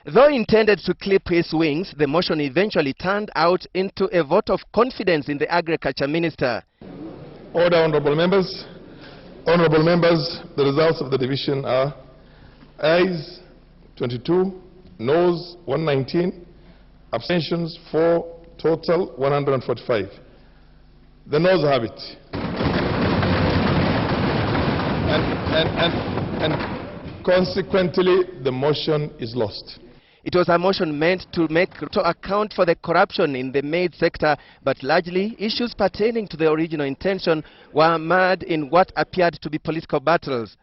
Though intended to clip his wings, the motion eventually turned out into a vote of confidence in the Agriculture Minister. Order, honorable members. Honorable members, the results of the division are ayes 22, noes 119, abstentions 4, total 145. The noes have it. And consequently, the motion is lost. It was a motion meant to account for the corruption in the maize sector, but largely issues pertaining to the original intention were mired in what appeared to be political battles.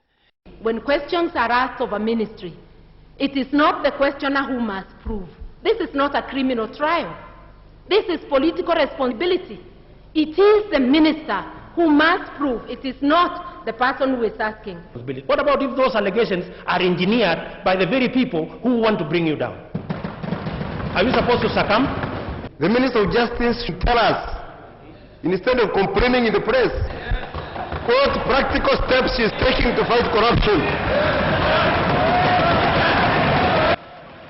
When questions are asked of a ministry, it is not the questioner who must prove. This is not a criminal trial. This is political responsibility. It is the minister who must prove. It is not the person who is asking. What about if those allegations are engineered by the very people who want to bring you down? Are you supposed to succumb? The Minister of Justice should tell us, instead of complaining in the press, what practical steps she is taking to fight corruption.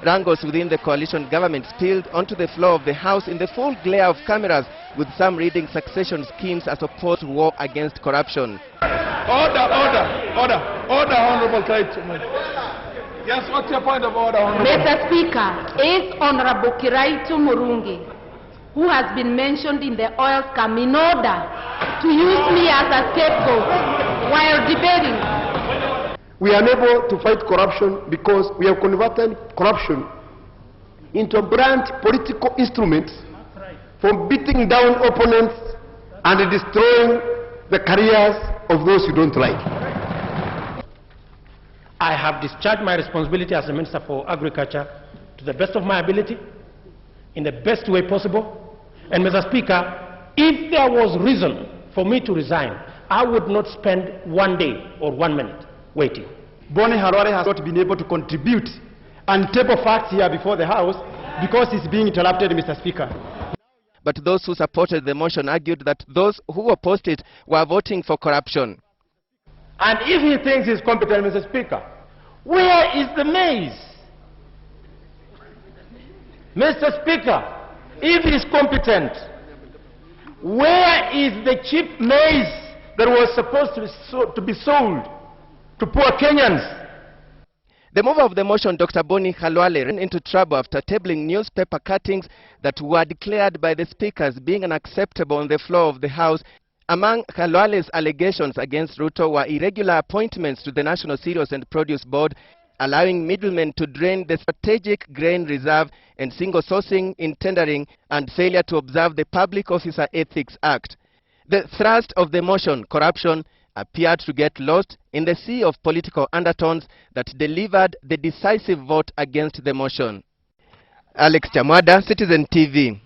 Wrangles within the coalition government spilled onto the floor of the House in the full glare of cameras, with some reading succession schemes as opposed to war against corruption. Order, Honorable Kiraitu. Yes, what's your point of order, Honorable? Mr. Speaker, is Honorable Kiraitu Murungi, who has been mentioned in the oil scam, in order to use me as a scapegoat while debating. We are unable to fight corruption because we have converted corruption into a brand political instrument for beating down opponents and destroying the careers of those you don't like. I have discharged my responsibility as the Minister for Agriculture to the best of my ability, in the best way possible. And Mr. Speaker, if there was reason for me to resign, I would not spend 1 day or 1 minute waiting. Bonnie Harare has not been able to contribute and table facts here before the House because he's being interrupted, Mr. Speaker. But those who supported the motion argued that those who opposed it were voting for corruption. And if he thinks he's competent, Mr. Speaker, where is the maize? Mr. Speaker, if he's competent, where is the cheap maize that was supposed to be sold to poor Kenyans? The mover of the motion, Dr. Bonnie Khalwale, ran into trouble after tabling newspaper cuttings that were declared by the speakers being unacceptable on the floor of the House. Among Khalwale's allegations against Ruto were irregular appointments to the National Cereals and Produce Board, allowing middlemen to drain the strategic grain reserve, and single sourcing in tendering, and failure to observe the Public Officer Ethics Act. The thrust of the motion, corruption, appeared to get lost in the sea of political undertones that delivered the decisive vote against the motion. Alex Chamwada, Citizen TV.